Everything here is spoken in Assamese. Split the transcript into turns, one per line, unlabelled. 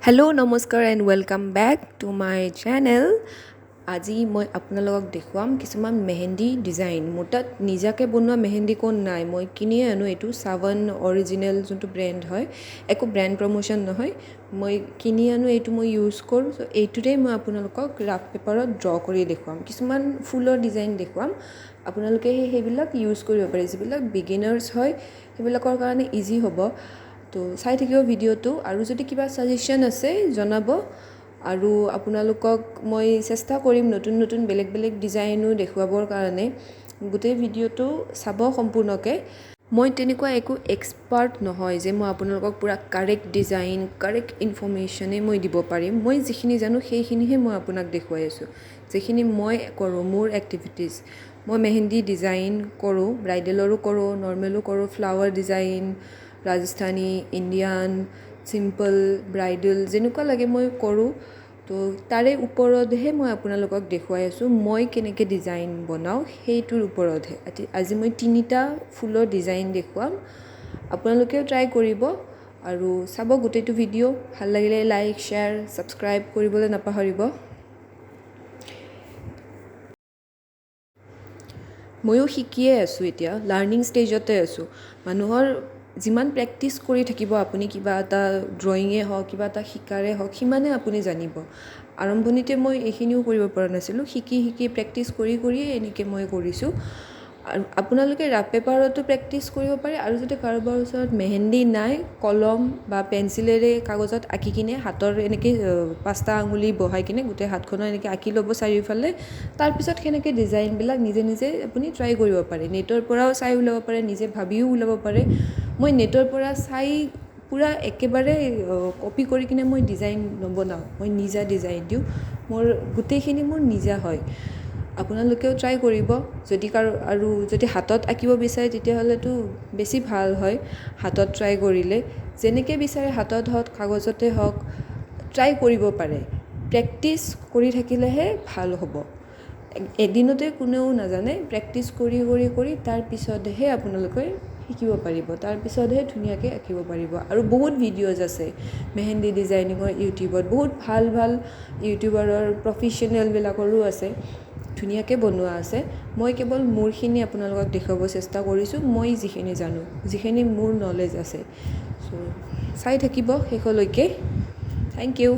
হেল্ল' নমস্কাৰ and welcome back to my channel. আজি মই আপোনালোকক দেখুৱাম কিছুমান মেহেন্দি ডিজাইন। মোৰ তাত নিজাকৈ বনোৱা মেহেন্দি কোন নাই, মই কিনিয়ে আনো। এইটো চাৱন অৰিজিনেল যোনটো ব্ৰেণ্ড হয়, একো ব্ৰেণ্ড প্ৰমোশ্যন নহয়, মই কিনি আনো, এইটো মই ইউজ কৰোঁ। চ' এইটোতে মই আপোনালোকক ৰাফ পেপাৰত ড্ৰ কৰি দেখুৱাম, কিছুমান ফুলৰ ডিজাইন দেখুৱাম। আপোনালোকে সেইবিলাক ইউজ কৰিব পাৰে, যিবিলাক বিগিনাৰ্ছ হয় সেইবিলাকৰ কাৰণে ইজি হ'ব। তো চাই থাকিব ভিডিঅ'টো, আৰু যদি কিবা ছাজেশ্যন আছে জনাব, আৰু আপোনালোকক মই চেষ্টা কৰিম নতুন নতুন বেলেগ বেলেগ ডিজাইনো দেখুৱাবৰ কাৰণে। গোটেই ভিডিঅ'টো চাব সম্পূৰ্ণকৈ। মই তেনেকুৱা একো এক্সপাৰ্ট নহয় যে মই আপোনালোকক পূৰা কাৰেক্ট ডিজাইন, কাৰেক্ট ইনফৰ্মেশ্যনেই মই দিব পাৰিম। মই যিখিনি জানো সেইখিনিহে মই আপোনাক দেখুৱাই আছোঁ, যিখিনি মই কৰোঁ, মোৰ এক্টিভিটিছ। মই মেহেন্দি ডিজাইন কৰোঁ, ব্ৰাইডেলৰো কৰোঁ, নৰ্মেলো কৰোঁ, flower design, Rajasthani, Indian, simple, bridal, যেনেকুৱা লাগে মই কৰোঁ। তো তাৰে ওপৰতহে মই আপোনালোকক দেখুৱাই আছোঁ, মই কেনেকৈ ডিজাইন বনাওঁ সেইটোৰ ওপৰতহে। আজি মই 3টা ফুলৰ ডিজাইন দেখুৱাম, আপোনালোকেও ট্ৰাই কৰিব আৰু চাব গোটেইটো ভিডিঅ'। ভাল লাগিলে লাইক, শ্বেয়াৰ, ছাবস্ক্ৰাইব কৰিবলৈ নাপাহৰিব। ময়ো শিকিয়ে আছোঁ, এতিয়া লাৰ্ণিং ষ্টেজতে আছোঁ। মানুহৰ যিমান প্ৰেক্টিছ কৰি থাকিব আপুনি, কিবা এটা ড্ৰয়িঙে হওক, কিবা এটা শিকাৰে হওক, সিমানে আপুনি জানিব। আৰম্ভণিতে মই এইখিনিও কৰিব পৰা নাছিলোঁ, শিকি শিকি প্ৰেক্টিছ কৰি কৰিয়ে এনেকৈ মই কৰিছোঁ। আৰু আপোনালোকে ৰাফ পেপাৰতো প্ৰেক্টিছ কৰিব পাৰে, আৰু যদি কাৰোবাৰ ওচৰত মেহেন্দি নাই, কলম বা পেঞ্চিলেৰে কাগজত আঁকি কিনে, হাতৰ এনেকৈ 5টা আঙুলি বহাই কিনে গোটেই হাতখনত এনেকৈ আঁকি ল'ব চাৰিওফালে। তাৰপিছত সেনেকৈ ডিজাইনবিলাক নিজে নিজে আপুনি ট্ৰাই কৰিব পাৰে। নেটৰ পৰাও চাই ওলাব পাৰে, নিজে ভাবিও ওলাব পাৰে। মই নেটৰ পৰা চাই পূৰা একেবাৰে কপি কৰি কিনে মই ডিজাইন নবনাওঁ, মই নিজা ডিজাইন দিওঁ। মোৰ গোটেইখিনি মোৰ নিজা হয়। আপোনালোকেও ট্ৰাই কৰিব। আৰু যদি হাতত আঁকিব বিচাৰে তেতিয়াহ'লেতো বেছি ভাল হয়, হাতত ট্ৰাই কৰিলে। যেনেকৈ বিচাৰে, হাতত হওক, কাগজতে হওক, ট্ৰাই কৰিব পাৰে। প্ৰেক্টিছ কৰি থাকিলেহে ভাল হ'ব। এদিনতে কোনেও নাজানে, প্ৰেক্টিছ কৰি কৰি কৰি তাৰপিছতহে আপোনালোকে শিকিব পাৰিব, তাৰপিছতহে ধুনীয়াকৈ আঁকিব পাৰিব। আৰু বহুত ভিডিঅ'জ আছে মেহেন্দি ডিজাইনিঙৰ ইউটিউবত, বহুত ভাল ভাল ইউটিউবাৰৰ, প্ৰফেশ্যনেলবিলাকৰো আছে, ধুনীয়াকৈ বনোৱা আছে। মই কেৱল মোৰখিনি আপোনালোকক দেখুৱাব চেষ্টা কৰিছোঁ, মই যিখিনি জানো, যিখিনি মোৰ নলেজ আছে। চ' চাই থাকিব শেষলৈকে। Thank U.